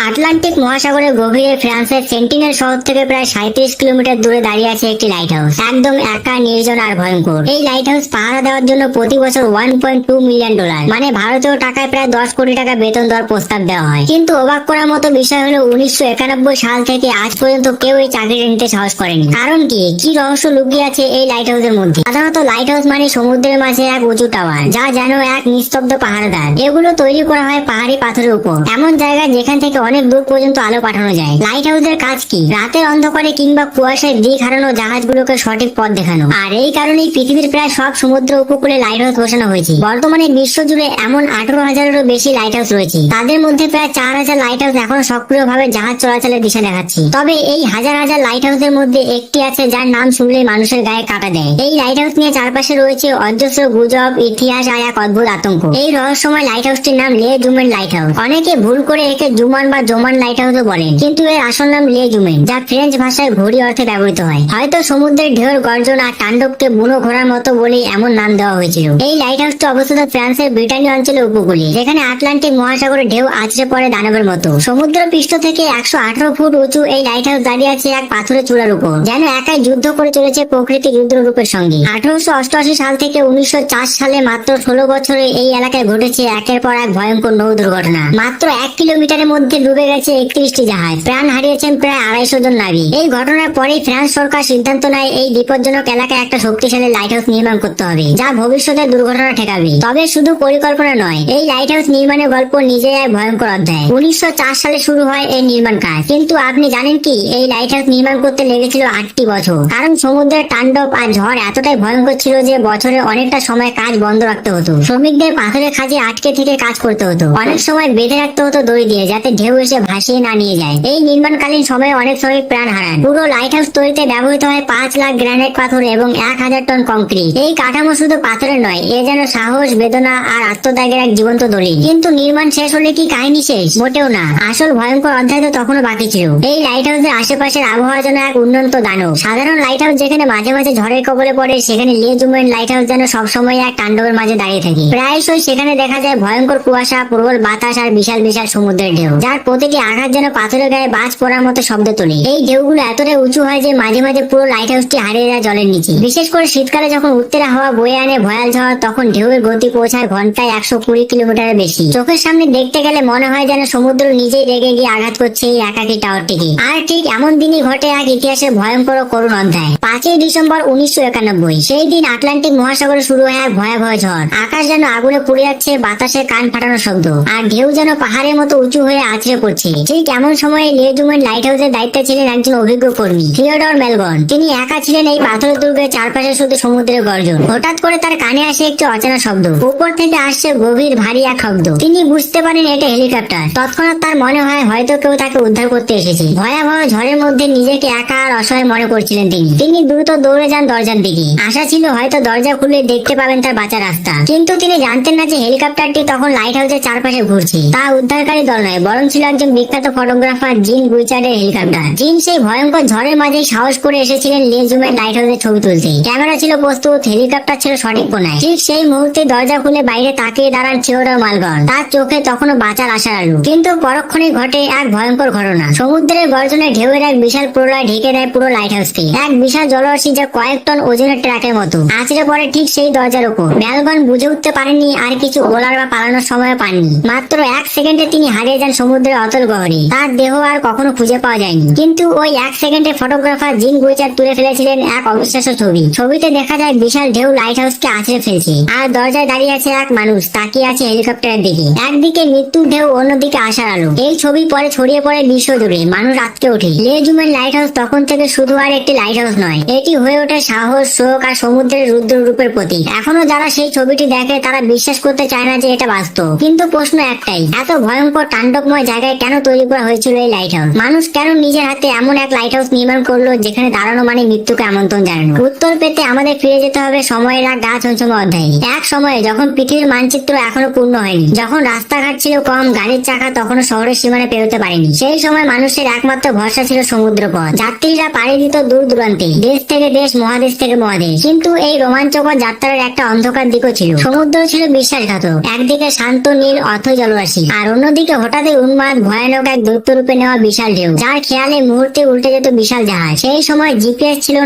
Atlantic মহাসাগরের গভীরে ফ্রান্সের সেন্টিনেল শহর থেকে প্রায় 37 কিলোমিটার দূরে দাঁড়িয়ে আছে একটি লাইট হাউস। একদম একা, নির্জন আর ভয়ঙ্কর। এই লাইট হাউস পাহারা দেওয়ার জন্য প্রতি বছর $1.2 মিলিয়ন, মানে ভারতীয় টাকায় প্রায় 10 কোটি টাকা বেতন দেওয়ার প্রস্তাব দেওয়া হয়। কিন্তু অবাক করার মতো বিষয় হলো 1991 সাল থেকে আজ পর্যন্ত কেউ এই চাকরিটা নিতে সাহস করেনি। কারণ কি রহস্য লুকিয়ে আছে এই লাইট হাউসের মধ্যে? সাধারণত লাইট হাউস মানে সমুদ্রের মাঝে এক উঁচু টাওয়ার, যা যেন এক নিস্তব্ধ পাহারাদার। এগুলো তৈরি করা হয় পাহাড়ি পাথরের উপর, এমন জায়গায় যেখান থেকে অনেক দূর পর্যন্ত আলো পাঠানো যায়। লাইট হাউসের কাজ কি? রাতের অন্ধকারে কিংবা কুয়াশায় দিক হারানো জাহাজগুলোকে সঠিক পথ দেখানো। আর এই কারণেই পৃথিবীর প্রায় সব সমুদ্র উপকূলে লাইট হাউস বসানো হয়েছে। বর্তমানে বিশ্বজুড়ে এমন 18,000-এরও বেশি লাইট হাউস রয়েছে। তাদের মধ্যে প্রায় 4,000 লাইট হাউস এখনো সক্রিয়ভাবে জাহাজ চলাচলের দিশা দেখাচ্ছে। তবে এই হাজার হাজার লাইট হাউসের মধ্যে একটি আছে যার নাম শুনলে মানুষের গায়ে কাঁটা দেয়। এই লাইট হাউস নিয়ে চারপাশে রয়েছে অজস্র গুজব, ইতিহাস আর এক অদ্ভুত আতঙ্ক। এই রহস্যময় লাইট হাউসটির নাম লে জুমেন লাইট হাউস। অনেকে ভুল করে একে জুমান বা জোমান লাইট হাউসও বলেন, কিন্তু এর আসল নাম লে জুমেন, যা ফ্রেঞ্চ ভাষায় ঘড়ি অর্থে ব্যবহৃত হয়। হয়তো সমুদ্রের ঢেউর গর্জন আর তাণ্ডবকে বুনো ঘোড়ার মতো বলেই এমন নাম দেওয়া হয়েছিল। এই লাইট হাউসটি অবস্থিত ফ্রান্সের ব্রিটানি অঞ্চলের উপকূলে, যেখানে আটলান্টিক মহাসাগরের ঢেউ আছড়ে পড়ে দানবের মতো। সমুদ্র পৃষ্ঠ থেকে 118 ফুট উঁচু এই লাইট হাউস দাঁড়িয়ে আছে এক পাথরের চূড়ার উপর, যেন একাই যুদ্ধ করে চলেছে প্রকৃতির রুদ্ররূপের সঙ্গে। 1888 সাল থেকে 1904 সালে মাত্র 16 বছরে এই এলাকায় ঘটেছে একের পর এক ভয়ঙ্কর নৌ দুর্ঘটনা। মাত্র 1 কিলোমিটারের মধ্যে ডুবে গেছে 31টি জাহাজ, প্রাণ হারিয়েছেন প্রায় 250 জন নাবিক। এই ঘটনার পরেই ফ্রান্স সরকার সিদ্ধান্ত নেয় এই বিপজ্জনক এলাকায় একটা শক্তিশালী লাইট হাউস নির্মাণ করতে হবে, যা ভবিষ্যতে দুর্ঘটনা ঠেকাবে। তবে শুধু পরিকল্পনা নয়, এই লাইট হাউস নির্মাণের গল্প নিজেই এক ভয়ঙ্কর অধ্যায়। 1904 সালে শুরু হয় এই নির্মাণ কাজ, কিন্তু আপনি জানেন কি এই লাইট হাউস নির্মাণ করতে লেগেছিল 8টি বছর। কারণ সমুদ্রের তাণ্ডব আর ঝড় এতটাই ভয়ঙ্কর ছিল যে বছরে অনেকটা সময় কাজ বন্ধ রাখতে হতো। শ্রমিকদের পাথরের খাঁজে আটকে থেকে কাজ করতে হতো। অনেক সময় বেঁধে রাখতে হতো দড়ি দিয়ে, যাতে ঢেউ এসে ভাসিয়ে না নিয়ে যায়। এই নির্মাণকালীন সময়ে অনেক শ্রমিক প্রাণ হারান। পুরো লাইট হাউস তৈরিতে ব্যবহৃত হয় 5 লাখ গ্রানাইট পাথর এবং 1000 টন কংক্রিট। এই কাঠামো শুধু পাথরের নয়, এ যেন সাহস, বেদনা আর আত্মত্যাগের এক জীবন্ত দলিল। কিন্তু নির্মাণ শেষ হলে কি কাহিনী শেষ? মোটেও না। আসল ভয়ঙ্কর অধ্যায় তো তখনও বাকি ছিল। এই লাইট হাউসের আশেপাশের আবহাওয়া যেন এক উন্নত দানব। সাধারণ লাইট হাউস যেখানে মাঝে মাঝে ঝড়ের কবলে পড়ে, সেখানে লে জুমেন লাইট হাউস যেন সবসময় এক তাণ্ডবের মাঝে দাঁড়িয়ে থাকে। প্রায়শই সেখানে দেখা যায় ভয়ঙ্কর কুয়াশা, প্রবল বাতাস আর বিশাল বিশাল সমুদ্রের ঢেউ, যার প্রতিটি আঘাত যেন পাথরের গায়ে বাজ পড়ার মতো শব্দ তোলে। এই ঢেউগুলো এতটাই উঁচু হয় যে মাঝে মাঝে পুরো লাইট হাউসটি হারিয়ে যায় জলের নিচে। বিশেষ করে শীতকালে যখন উত্তরা হাওয়া বয়ে আনে ভয়াল ঝড়, তখন ঢেউয়ের গতি পৌঁছায় ঘন্টায় 120 কিলোমিটারের বেশি। চোখের সামনে দেখতে গেলে মনে হয় যেন সমুদ্র নিজেই রেগে গিয়ে আঘাত করছে এই একাকী টাওয়ারটিকে। আর ঠিক এমন দিনই ঘটে এক ইতিহাসের ভয়ঙ্কর ও করুণ অধ্যায়। 5ই ডিসেম্বর 1991। সেই দিন আটলান্টিক মহাসাগরে শুরু হয় এক ভয়াবহ ঝড়। আকাশ যেন আগুনে পুড়ে যাচ্ছে, বাতাসে কান ফাটানোর শব্দ, আর ঢেউ যেন পাহাড়ের মতো উঁচু হয়ে আছড়ে পড়ছে। ঠিক এমন সময়ে লে জুমেন লাইট হাউসের দায়িত্বে ছিলেন একজন অভিজ্ঞ কর্মী, থিওডর মেলগন। তিনি একা ছিলেন এই পাথরের দুর্গের চারপাশে, শুধু সমুদ্রের গর্জন। হঠাৎ করে তার কানে আসে একটি অচেনা শব্দ। উপর থেকে আসছে গভীর ভারী এক শব্দ। তিনি বুঝতে পারেন এটা হেলিকপ্টার। তৎক্ষণাৎ তার মনে হয় হয়তো কেউ তাকে উদ্ধার করতে এসেছে। ভয়াবহ ঝড়ের মধ্যে নিজেকে একা আর অসহায় মনে করছিলেন তিনি দ্রুত দৌড়ে যান দরজার দিকে। আশা ছিল হয়তো দরজা খুলে দেখতে পাবেন তার বাঁচার রাস্তা, কিন্তু তিনি জানতেন না যে হেলিকপ্টারটি তখন লাইট হাউসের চারপাশে ঘুরছে। তা উদ্ধারকারী দল নয়, বরং ছিল একজন বিখ্যাত ফটোগ্রাফার জিন গুইচার্ডের হেলিকপ্টার। জিন সেই ভয়ঙ্কর ঝড়ের মাঝে সাহস করে এসেছিলেন লে জুমেন লাইট হাউসের ছবি তুলতে। ক্যামেরা ছিল প্রস্তুত, হেলিকপ্টার ছিল সঠিক কোণায়। ঠিক সেই মুহূর্তে দরজা খুলে বাইরে তাকিয়ে দাঁড়ান থিওডর মেলগন। তার চোখে তখনও বাঁচার আশার আলো। কিন্তু পরক্ষণে ঘটে এক ভয়ঙ্কর ঘটনা। সমুদ্রের গর্জনে ঢেউয়ের এক বিশাল প্রলয় ঢেকে দেয় পুরো লাইট হাউসকে। এক বিশাল জলরাশি, যা কয়েক টন ওজনের ট্রাকের মতো, আছড়ে পড়ে ঠিক সেই দরজার উপর। মেলগন বুঝে উঠতে পারেননি, আর কিছু বলার বা পালানোর সময় পাননি। মাত্র 1 সেকেন্ডে তিনি হারিয়ে যান সমুদ্রের অতল গহরে। তার দেহ আর কখনো খুঁজে পাওয়া যায়নি। কিন্তু ওই 1 সেকেন্ডে ফটোগ্রাফার জিন গুইচার্ড তুলে ফেলেছিলেন এক অবিশ্বাস্য ছবি। ছবিতে দেখা যায় বিশাল ঢেউ লাইট হাউসকে আছড়ে ফেলছে, আর দরজায় দাঁড়িয়ে আছে এক মানুষ, তাকিয়ে আছে হেলিকপ্টারের দিকে। একদিকে মৃত্যুর ঢেউ, অন্যদিকে আশার আলো। এই ছবি পরে ছড়িয়ে পড়ে বিশ্ব জুড়ে। মানুষ আটকে ওঠে। লে জুমেন লাইট হাউস তখন থেকে শুধু আর একটি লাইট হাউস নয়, এটি হয়ে ওঠে সাহস, শোক আর সমুদ্রের রুদ্র রূপের প্রতীক। এখনো যারা সেই ছবিটি দেখে তারা বিশ্বাস করতে চায় না যে এটা বাস্তব। কিন্তু প্রশ্ন একটাই, এত ভয়ঙ্কর তাণ্ডবময় জায়গায় কেন তৈরি করা হয়েছিল এই লাইট হাউস? মানুষ কেন নিজের হাতে এমন এক লাইট হাউস নির্মাণ করলো যেখানে দাঁড়ানো মানে মৃত্যুকে আমন্ত্রণ জানানো? উত্তর পেতে আমাদের ফিরে যেতে হবে সময়ের এক গা ছমছমে অধ্যায়ে। এক সময়ে যখন পৃথিবীর মানচিত্র এখনো পূর্ণ হয়নি, যখন রাস্তাঘাট ছিল কম, গাড়ির চাকা তখনো শহরের সীমানা পেরোতে পারেনি, সেই সময় মানুষের একমাত্র ভরসা ছিল সমুদ্র পথ। যাত্রীরা পাড়ি দিত দূর দূরান্তে, দেশ থেকে দেশ, মহাদেশ থেকে মহাদেশ। কিন্তু এই রোমাঞ্চকর যাত্রার একটা অন্ধকার দিকও ছিল। সমুদ্র ছিল বিশ্বাসঘাতক। একদিকে শান্ত নীল অথই জলরাশি, আর অন্যদিকে হঠাৎই উন্মাদ ভয়ানক এক দৈত্য রূপে নেওয়া বিশাল ঢেউ, যার খেয়ালে মুহূর্তে উল্টে যেত বিশাল জাহাজ। সেই সময় জিপিএস ছিল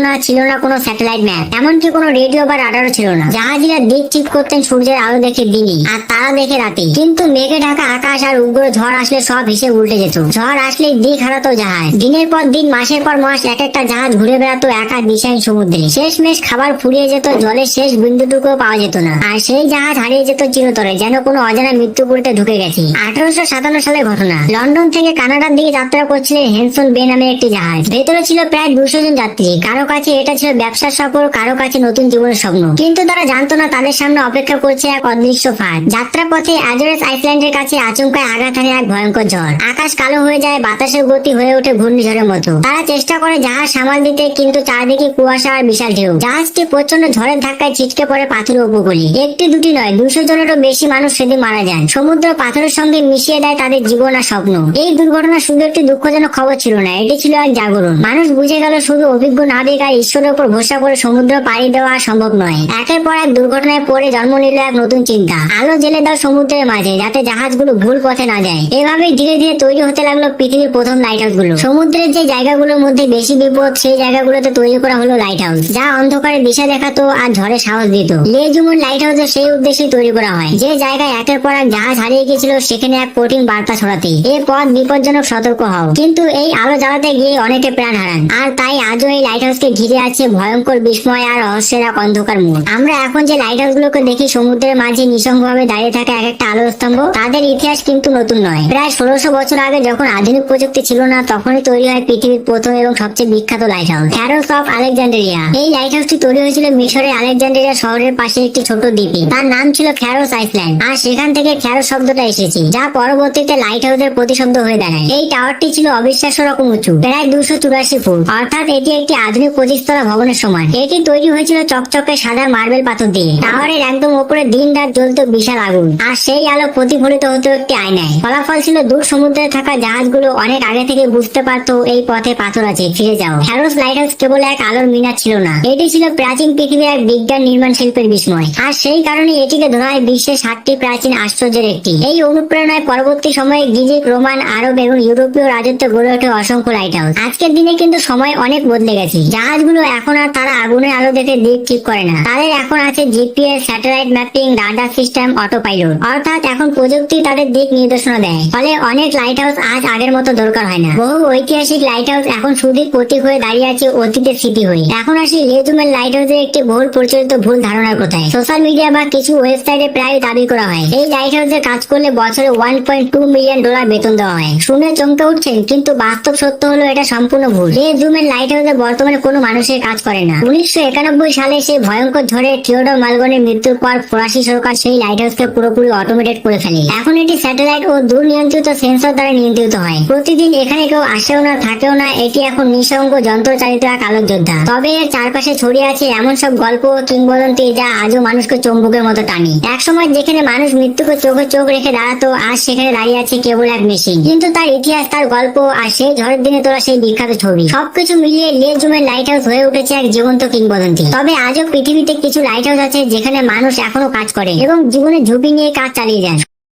না কোনো স্যাটেলাইট ম্যাপ, এমনকি কোনো রেডিও বা রাডারও ছিল না। জাহাজিরা দিক ঠিক করতেন সূর্যের আলো দেখে দিনই আর তারা দেখে রাতে। কিন্তু মেঘে ঢাকা আকাশ আর উগ্র ঝড় আসলে সব হিসেব উল্টে যেত। ঝড় আসলে দিক হারাতো জাহাজ। দিনের পর দিন, মাসের পর মাস এক একটা জাহাজ ঘুরে বেড়াতো একা দিশাহীন সমুদ্রে। শেষমেশ খাবার ফুরিয়ে যেত, জলের শেষ বিন্দুটুকু পাওয়া যেত না, আর সেই জাহাজ হারিয়ে যেত চিরতরে, যেন কোনো অজানা মৃত্যুপুরীতে ঢুকে গেছে। 1857 সালের ঘটনা। লন্ডন থেকে কানাডার দিকে যাত্রা করছিলেন হেনসন বে নামে একটি জাহাজ। ভেতরে ছিল প্রায় 200 জন যাত্রী। কারো কাছে এটা ছিল ব্যবসার সফর, কারো কাছে নতুন জীবনের স্বপ্ন। কিন্তু তারা জানতো না তাদের সামনে অপেক্ষা করছে এক অদৃশ্য ফাঁদ। যাত্রা পথে অ্যাজোরেস আইল্যান্ডের কাছে আচমকায় আঘাত হানে এক ভয়ঙ্কর ঝড়। আকাশ কালো হয়ে যায়, বাতাসের গতি হয়ে ওঠে ঘূর্ণিঝড়ের মতো। তারা চেষ্টা করে জাহাজ সামাল দিতে, কিন্তু চারদিকে কুয়াশা আর বিশাল ঢেউ। জাহাজটি প্রচন্ড ঝড়ের ধাক্কায় ছিটকে পড়ে পাথরের উপকূলে। একটি দুটি নয়, 200 জনেরও বেশি মানুষ সেদিন মারা যান। সমুদ্র পাথরের সঙ্গে মিশিয়ে দেয় তাদের জীবন আর স্বপ্ন। এই দুর্ঘটনা শুধু একটি দুঃখজনক খবর ছিল না, এটি ছিল এক জাগরণ। মানুষ বুঝে গেল শুধু অভিজ্ঞ নাবিক আর ঈশ্বরের উপর ভরসা করে সমুদ্র পাড়ি দেওয়া সম্ভব নয়। একের পর এক দুর্ঘটনায় পড়ে জন্ম নিল এক নতুন চিন্তা, আলো জেলে দাও সমুদ্রের মাঝে, যাতে জাহাজগুলো ভুল পথে না যায়। এভাবেই ধীরে ধীরে তৈরি হতে লাগলো পৃথিবীর প্রথম লাইট হাউস গুলো। সমুদ্রের যে জায়গাগুলোর মধ্যে বেশি বিপদ, সেই জায়গাগুলোতে তৈরি করা হলো লাইট হাউস, যা অন্ধকারে দিশা দেখাতো আর ঝড়ে সাহস দিত। লেজুমন লাইট হাউস সেই উদ্দেশ্যে তৈরি করা হয়, যে জায়গায় একের পর এক জাহাজ হারিয়ে গেছিল সেখানে এক কঠিন বার্তা ছড়াতে, এ পথ বিপজ্জনক, সতর্ক হও। কিন্তু এই আলো জ্বালাতে গিয়ে অনেকে প্রাণ হারান। আর তাই আজও এই লাইট হাউসকে ঘিরে আছে ভয়ঙ্কর বিস্ময় আর রহস্যের এক অন্ধকার মুখ। আমরা এখন যে লাইট হাউস গুলোকে দেখি সমুদ্রের মাঝে নিঃসঙ্গভাবে দাঁড়িয়ে থাকা এক একটা আলোর স্তম্ভ, তাদের ইতিহাস কিন্তু নতুন নয়। প্রায় 1600 বছর আগে, যখন আধুনিক প্রযুক্তি ছিল না, তখনই তৈরি হয় পৃথিবীর প্রথম এবং সবচেয়ে বিখ্যাত লাইট হাউস, ফ্যারোস অফ আলেকজান্ড্রিয়া। এই লাইট হাউসটি তৈরি হয়েছিল মিশরের আলেকজান্ড্রিয়া শহরের পাশে একটি ছোট দ্বীপে। তার নাম ছিল ফ্যারোস আইল্যান্ড, আর সেখান থেকে ফ্যারোস শব্দটা এসেছে, যা পরবর্তীতে লাইট হাউসের প্রতিশব্দ হয়ে দাঁড়ায়। এই টাওয়ারটি ছিল অবিশ্বাস্য রকম উঁচু, প্রায় 284 ফুট, অর্থাৎ এটি একটি আধুনিক 25 তলা ভবনের সমান। এটি তৈরি হয়েছিল চকচকে সাদা মার্বেল পাথর দিয়ে। টাওয়ারের একদম উপরে দিন রাত জ্বলত বিশাল আগুন, আর সেই আলো প্রতিফলিত হতো একটি আয়নায়। ফলাফল ছিল দূর সমুদ্রে থাকা জাহাজগুলো অনেক আগে থেকে বুঝতে পারতো এই পথে পাথর আছে, ফিরে যাও। ফ্যারোস লাইট হাউস কেবল এক আলোর মিনার ছিল না, এটি ছিল প্রাচীন পৃথিবীর এক বিজ্ঞান নির্মাণ শিল্পের বিস্ময়। আর সেই কারণে এটিকে ধরা হয় বিশ্বের 7টি প্রাচীন আশ্চর্যের একটি। এই অনুপ্রেরণায় পরবর্তী সময়ে গ্রিক, রোমান, আরব এবং ইউরোপীয় রাজত্ব গড়ে ওঠে অসংখ্য লাইট হাউস। আজকের দিনে কিন্তু সময় অনেক বদলে গেছে। জাহাজগুলো এখন আর তারা আগুনের আলো দেখে দিক ঠিক করে না, তাদের এখন আছে GPS, satellite mapping, radar system, auto pilot. অর্থাৎ এখন প্রযুক্তি তাদের দিক নির্দেশনা দেয়। ফলে অনেক লাইট হাউস আজ আগের মতো দরকার হয় না। বহু ঐতিহাসিক লাইট হাউস এখন শুধুই প্রতীক হয়ে দাঁড়িয়ে আছে অতীতের স্মৃতি হয়ে। এখন আসি লেজুমেন লাইট হাউসের একটি বহুল প্রচলিত ভুল ধারণার কথায়। সোশ্যাল মিডিয়া বা কিছু ওয়েবসাইটে প্রায় দাবি করা হয় এই লাইট হাউসে কাজ করলে বছরে $1.2 মিলিয়ন বেতন দেওয়া হয়। শুনে চমকে উঠছেন, কিন্তু বাস্তব সত্য হলো এটা সম্পূর্ণ ভুল। লেজুমেন লাইট হাউসে বর্তমানে কোনো মানুষের কাজ করে না। 1991 সালে সেই ভয়ঙ্কর ঝড়ে থিওডর মালগনের মৃত্যুর পর ফরাসি সরকার সেই লাইট হাউসকে পুরোপুরি অটোমেটেড করে ফেলে। এখন এটি স্যাটেলাইট ও দূর নিয়ন্ত্রিত সেন্সর দ্বারা নিয়ন্ত্রিত হয়। প্রতিদিন এখানে কেউ আসেও না, থাকেও না, এটি এখন নিঃসঙ্গ যন্ত্র চালিত এক আলোক যোদ্ধা। তবে এর চারপাশে ছড়িয়ে আছে এমন সব গল্প ও কিংবদন্তি যা আজও মানুষকে চুম্বকের মতো টানে। একসময় যেখানে মানুষ মৃত্যুকে চোখে চোখ রেখে দাঁড়াতো, আজ সেখানে দাঁড়িয়ে আছে কেবল এক মেশিন। কিন্তু তার ইতিহাস, তার গল্প আর সেই ঝড়ের দিনে তোলা সেই বিখ্যাত ছবি, সবকিছু মিলিয়ে লেজুমেন লাইট হাউস হয়ে উঠেছে এক জীবন্ত কিংবদন্তি। তবে আজও পৃথিবীতে কিছু লাইট হাউস আছে যেখানে মানুষ এখনো কাজ করে এবং জীবনের ঝুঁকি নিয়ে কাজ চালিয়ে যান।